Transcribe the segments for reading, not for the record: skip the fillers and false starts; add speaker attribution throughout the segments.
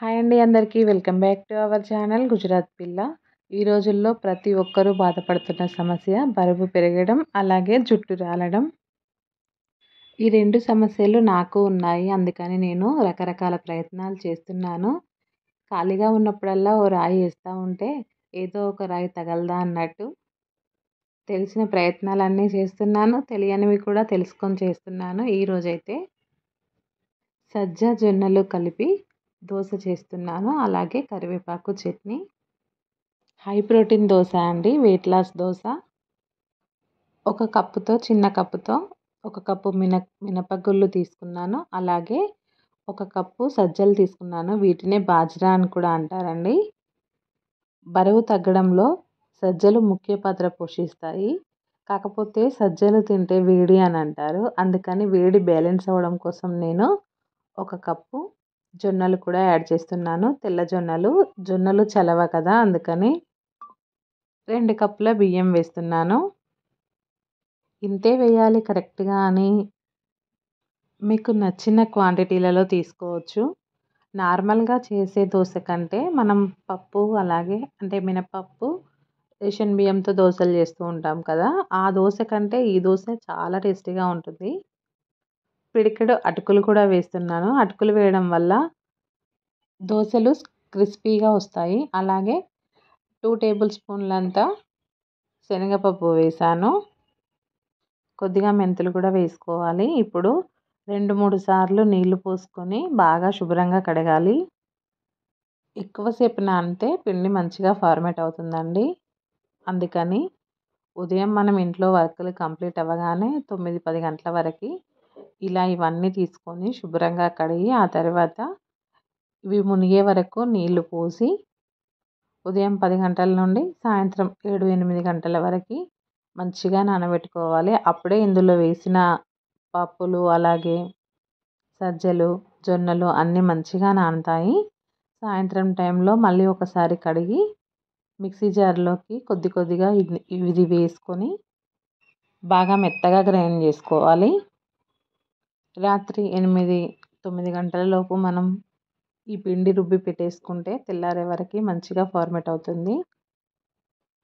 Speaker 1: Hi అండి అందరికీ welcome back to our channel Gujarat పిల్ల. ఈ రోజుల్లో ప్రతి ఒక్కరూ బాధపడుతున్న సమస్య బరువు పెరగడం, అలాగే జుట్టు రాలడం. ఈ రెండు సమస్యలు నాకు ఉన్నాయి. అందుకని నేను రకరకాల ప్రయత్నాలు చేస్తున్నాను. ఖాళీగా ఉన్నప్పుడల్లా ఓ రాయి వేస్తూ ఉంటే ఏదో ఒక రాయి తగలదా అన్నట్టు తెలిసిన ప్రయత్నాలన్నీ చేస్తున్నాను. తెలియనివి కూడా తెలుసుకొని చేస్తున్నాను. ఈరోజైతే సజ్జ జొన్నలు కలిపి దోశ చేస్తున్నాను. అలాగే కరివేపాకు చట్నీ. హై ప్రోటీన్ దోశ అండి, వెయిట్ లాస్ దోశ. ఒక కప్పుతో చిన్న కప్పుతో ఒక కప్పు మినపగుళ్ళు తీసుకున్నాను. అలాగే ఒక కప్పు సజ్జలు తీసుకున్నాను. వీటినే బాజ్రా అని కూడా అంటారండి. బరువు తగ్గడంలో సజ్జలు ముఖ్య పాత్ర పోషిస్తాయి. కాకపోతే సజ్జలు తింటే వేడి అని అంటారు. అందుకని వేడి బ్యాలెన్స్ అవ్వడం కోసం నేను ఒక కప్పు జొన్నలు కూడా యాడ్ చేస్తున్నాను. తెల్ల జొన్నలు చలవ కదా, అందుకని 2 కప్పుల బియ్యం వేస్తున్నాను. ఇంతే వేయాలి కరెక్ట్గా అని మీకు నచ్చిన క్వాంటిటీలలో తీసుకోవచ్చు. నార్మల్గా చేసే దోశ కంటే మనం పప్పు అలాగే మినపప్పు రేషన్ బియ్యంతో దోశలు చేస్తూ ఉంటాం కదా, ఆ దోశ కంటే ఈ దోశ చాలా టేస్టీగా ఉంటుంది. పిడికెడు అటుకులు కూడా వేస్తున్నాను. అటుకులు వేయడం వల్ల దోశలు క్రిస్పీగా వస్తాయి. అలాగే 2 టేబుల్ స్పూన్లంతా శనగపప్పు వేసాను. కొద్దిగా మెంతులు కూడా వేసుకోవాలి. ఇప్పుడు 2-3 సార్లు నీళ్లు పోసుకొని బాగా శుభ్రంగా కడగాలి. ఎక్కువసేపు నానితే పిండి మంచిగా ఫార్మేట్ అవుతుందండి. అందుకని ఉదయం మనం ఇంట్లో వర్కులు కంప్లీట్ అవ్వగానే 9-10 గంటల వరకు ఇలా ఇవన్నీ తీసుకొని శుభ్రంగా కడిగి ఆ తర్వాత ఇవి మునిగే వరకు నీళ్లు పోసి ఉదయం 10 గంటల నుండి సాయంత్రం 7-8 గంటల వరకు మంచిగా నానబెట్టుకోవాలి. అప్పుడే ఇందులో వేసిన పప్పులు అలాగే సజ్జలు జొన్నలు అన్నీ మంచిగా నానుతాయి. సాయంత్రం టైంలో మళ్ళీ ఒకసారి కడిగి మిక్సీ జార్లోకి కొద్దిగా ఇది వేసుకొని బాగా మెత్తగా గ్రైండ్ చేసుకోవాలి. రాత్రి 8-9 గంటల లోపు మనం ఈ పిండి రుబ్బి పెట్టేసుకుంటే తెల్లారే వరకు మంచిగా ఫార్మేట్ అవుతుంది.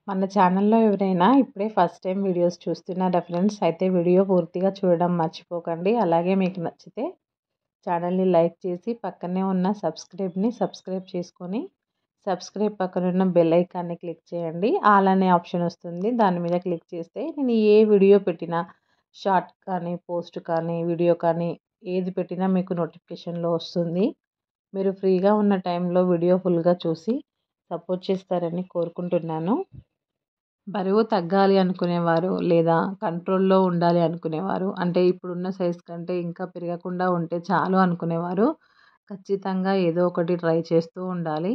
Speaker 1: మన ఛానల్లో ఎవరైనా ఇప్పుడే ఫస్ట్ టైం వీడియోస్ చూస్తున్నారా ఫ్రెండ్స్, అయితే వీడియో పూర్తిగా చూడడం మర్చిపోకండి. అలాగే మీకు నచ్చితే ఛానల్ని లైక్ చేసి పక్కనే ఉన్న సబ్స్క్రైబ్ చేసుకొని సబ్స్క్రైబ్ పక్కనున్న బెల్ ఐకాన్ని క్లిక్ చేయండి. ఆల్ అనే ఆప్షన్ వస్తుంది, దాని మీద క్లిక్ చేస్తే నేను ఏ వీడియో పెట్టినా షార్ట్ కానీ పోస్ట్ కానీ వీడియో కానీ ఏది పెట్టినా మీకు నోటిఫికేషన్లో వస్తుంది. మీరు ఫ్రీగా ఉన్న టైంలో వీడియో ఫుల్గా చూసి సపోర్ట్ చేస్తారని కోరుకుంటున్నాను. బరువు తగ్గాలి అనుకునేవారు లేదా కంట్రోల్లో ఉండాలి అనుకునేవారు, అంటే ఇప్పుడున్న సైజ్ కంటే ఇంకా పెరగకుండా ఉంటే చాలు అనుకునేవారు ఖచ్చితంగా ఏదో ఒకటి ట్రై చేస్తూ ఉండాలి.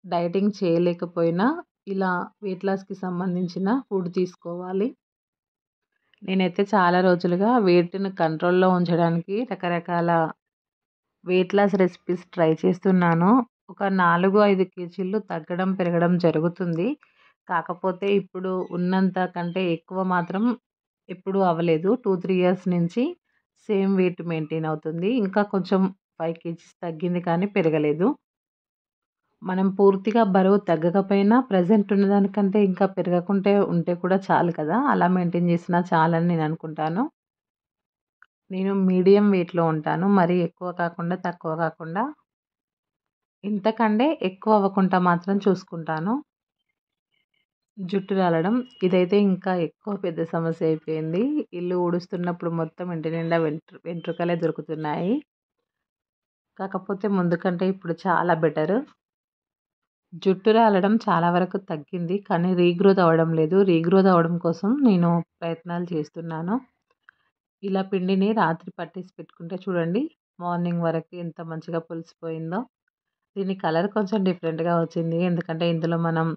Speaker 1: డైటింగ్ చేయలేకపోయినా ఇలా వెయిట్ లాస్కి సంబంధించిన ఫుడ్ తీసుకోవాలి. నేనైతే చాలా రోజులుగా వెయిట్ని కంట్రోల్లో ఉంచడానికి రకరకాల వెయిట్ లాస్ రెసిపీస్ ట్రై చేస్తున్నాను. ఒక 4-5 కేజీలు తగ్గడం పెరగడం జరుగుతుంది. కాకపోతే ఇప్పుడు ఉన్నంత కంటే ఎక్కువ మాత్రం ఎప్పుడూ అవ్వలేదు. 2-3 ఇయర్స్ నుంచి సేమ్ వెయిట్ మెయింటైన్ అవుతుంది. ఇంకా కొంచెం 5 కేజీస్ తగ్గింది కానీ పెరగలేదు. మనం పూర్తిగా బరువు తగ్గకపోయినా ప్రజెంట్ ఉన్నదానికంటే ఇంకా పెరగకుంటే ఉంటే కూడా చాలు కదా, అలా మెయింటైన్ చేసినా చాలని నేను అనుకుంటాను. నేను మీడియం వెయిట్‌లో ఉంటాను. మరీ ఎక్కువ కాకుండా, తక్కువ కాకుండా. ఇంతకంటే ఎక్కువ అవ్వకుండా మాత్రం చూసుకుంటాను. జుట్టు రాలడం ఇదైతే ఇంకా ఎక్కువ పెద్ద సమస్య అయిపోయింది. ఇల్లు ఊడుస్తున్నప్పుడు మొత్తం ఇంటి నిండా వెంట్రుకలే దొరుకుతున్నాయి. కాకపోతే ముందు కంటే ఇప్పుడు చాలా బెటరు. జుట్టు రాలడం చాలా వరకు తగ్గింది. కానీ రీగ్రోత్ అవ్వడం లేదు. రీగ్రోత్ అవ్వడం కోసం నేను ప్రయత్నాలు చేస్తున్నాను. ఇలా పిండిని రాత్రి పట్టేసి పెట్టుకుంటే చూడండి, మార్నింగ్ వరకు ఎంత మంచిగా పులిసిపోయిందో. దీని కలర్ కొంచెం డిఫరెంట్గా వచ్చింది, ఎందుకంటే ఇందులో మనం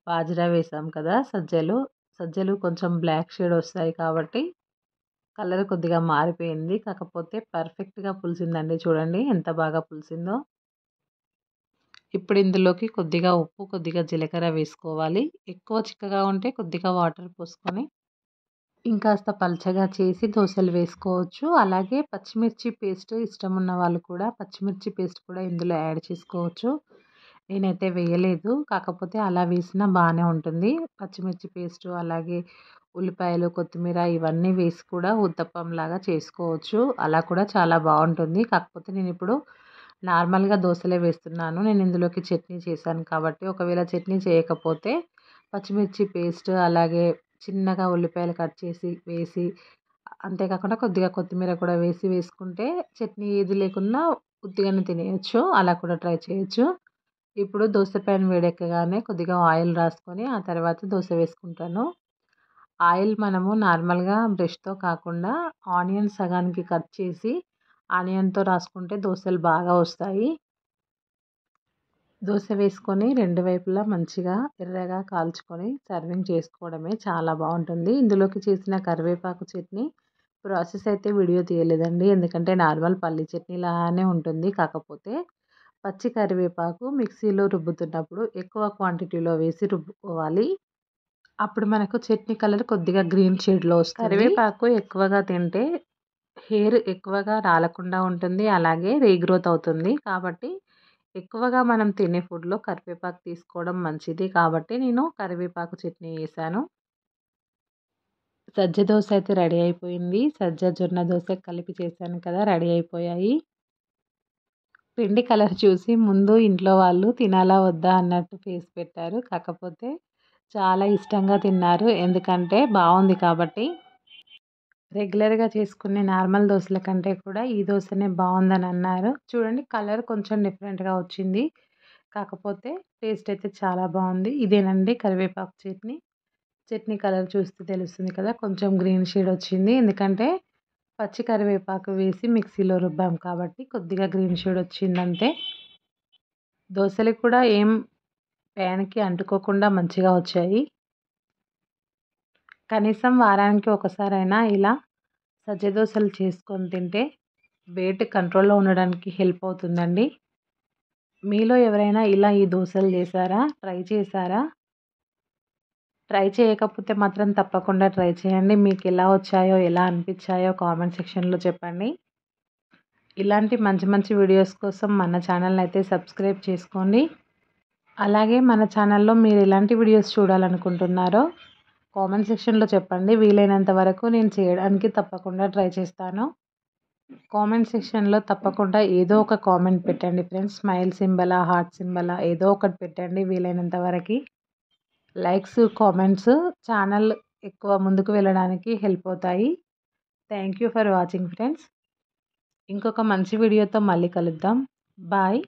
Speaker 1: బాజ్రా వేసాం కదా, సజ్జలు కొంచెం బ్లాక్ షేడ్ వస్తాయి కాబట్టి కలర్ కొద్దిగా మారిపోయింది. కాకపోతే పర్ఫెక్ట్గా పులిసిందండి, చూడండి ఎంత బాగా పులిసిందో. ఇప్పుడు ఇందులోకి కొద్దిగా ఉప్పు, కొద్దిగా జీలకర్ర వేసుకోవాలి. ఎక్కువ చిక్కగా ఉంటే కొద్దిగా వాటర్ పోసుకొని ఇంకాస్త పల్చగా చేసి దోసలు వేసుకోవచ్చు. అలాగే పచ్చిమిర్చి పేస్ట్ ఇష్టం ఉన్న వాళ్ళు కూడా పచ్చిమిర్చి పేస్ట్ కూడా ఇందులో యాడ్ చేసుకోవచ్చు. నేనైతే వేయలేదు. కాకపోతే అలా వేసినా బాగానే ఉంటుంది. పచ్చిమిర్చి పేస్టు అలాగే ఉల్లిపాయలు, కొత్తిమీర ఇవన్నీ వేసి కూడా ఉత్తప్పంలాగా చేసుకోవచ్చు. అలా కూడా చాలా బాగుంటుంది. కాకపోతే నేనిప్పుడు నార్మల్‌గా దోసలే వేస్తున్నాను. నేను ఇందులోకి చట్నీ చేశాను కాబట్టి ఒకవేళ చట్నీ చేయకపోతే పచ్చిమిర్చి పేస్ట్ అలాగే చిన్నగా ఉల్లిపాయలు కట్ చేసి వేసి అంతేకాకుండా కొద్దిగా కొత్తిమీర కూడా వేసుకుంటే చట్నీ ఏది లేకున్నా ఉత్తిగానే తినేయొచ్చు. అలా కూడా ట్రై చేయొచ్చు. ఇప్పుడు దోస ప్యాన్ వేడెక్కగానే కొద్దిగా ఆయిల్ రాసుకొని ఆ తర్వాత దోస వేసుకుంటాను. ఆయిల్ మనము నార్మల్‌గా బ్రష్‌తో కాకుండా ఆనియన్ సగానికి కట్ చేసి ఆనియన్‌తో రాసుకుంటే దోసలు బాగా వస్తాయి. దోస వేసుకొని రెండు వైపులా మంచిగా ఎర్రగా కాల్చుకొని సర్వింగ్ చేసుకోవడమే చాలా బాగుంటుంది. ఇందులోకి చేసిన కరివేపాకు చట్నీ ప్రాసెస్ అయితే వీడియో తీయలేదండి. ఎందుకంటే నార్మల్ పల్లి చట్నీ లాగానే ఉంటుంది. కాకపోతే పచ్చి కరివేపాకు మిక్సీలో రుబ్బుతున్నప్పుడు ఎక్కువ క్వాంటిటీలో వేసి రుబ్బుకోవాలి. అప్పుడు మనకు చట్నీ కలర్ కొద్దిగా గ్రీన్ షేడ్‌లో వస్తుంది. కరివేపాకు ఎక్కువగా తింటే హెయిర్ ఎక్కువగా రాలకుండా ఉంటుంది. అలాగే రీగ్రోత్ అవుతుంది. కాబట్టి ఎక్కువగా మనం తినే ఫుడ్‌లో కరివేపాకు తీసుకోవడం మంచిది. కాబట్టి నేను కరివేపాకు చట్నీ చేశాను. సజ్జ దోస అయితే రెడీ అయిపోయింది. సజ్జ జొన్న దోస కలిపి చేశాను కదా! రెడీ అయిపోయాయి. పిండి కలర్ చూసి ముందు ఇంట్లో వాళ్ళు తినాలా వద్దా అన్నట్టు ఫేస్ పెట్టారు. కాకపోతే చాలా ఇష్టంగా తిన్నారు. ఎందుకంటే బాగుంది కాబట్టి. రెగ్యులర్‌గా చేసుకునే నార్మల్ దోసల కంటే కూడా ఈ దోసనే బాగుందని అన్నారు. చూడండి కలర్ కొంచెం డిఫరెంట్‌గా వచ్చింది. కాకపోతే టేస్ట్ అయితే చాలా బాగుంది. ఇదేనండి కరివేపాకు చట్నీ. చట్నీ కలర్ చూస్తే తెలుస్తుంది కదా! కొంచెం గ్రీన్ షేడ్ వచ్చింది. ఎందుకంటే పచ్చి కరివేపాకు వేసి మిక్సీలో రుబ్బాం కాబట్టి కొద్దిగా గ్రీన్ షేడ్ వచ్చిందంతే. దోసలు కూడా ఏం ప్యాన్‌కి అంటుకోకుండా మంచిగా వచ్చాయి. కనీసం వారానికి ఒకసారైనా ఇలా సజ్జ దోసలు చేసుకొని తింటే వెయిట్ కంట్రోల్‌లో ఉండడానికి హెల్ప్ అవుతుందండి. మీలో ఎవరైనా ఇలా ఈ దోసలు చేశారా? ట్రై చేశారా? ట్రై చేయకపోతే మాత్రం తప్పకుండా ట్రై చేయండి. మీకు ఎలా వచ్చాయో, ఎలా అనిపించాయో కామెంట్ సెక్షన్‌లో చెప్పండి. ఇలాంటి మంచి మంచి వీడియోస్ కోసం మన ఛానల్‌ని అయితే సబ్స్క్రైబ్ చేసుకోండి. అలాగే మన ఛానల్‌లో మీరు ఎలాంటి వీడియోస్ చూడాలనుకుంటున్నారో కామెంట్ సెక్షన్‌లో చెప్పండి. వీలైనంత వరకు నేను చేయడానికి తప్పకుండా ట్రై చేస్తాను. కామెంట్ సెక్షన్‌లో తప్పకుండా ఏదో ఒక కామెంట్ పెట్టండి ఫ్రెండ్స్. స్మైల్ సింబలా, హార్ట్ సింబలా ఏదో ఒకటి పెట్టండి వీలైనంత వరకి. లైక్స్, కామెంట్స్ ఛానల్ ఎక్కువ ముందుకు వెళ్ళడానికి హెల్ప్ అవుతాయి. Thank you for watching friends. ఇంకొక మంచి వీడియోతో మళ్ళీ కలుద్దాం. బాయ్.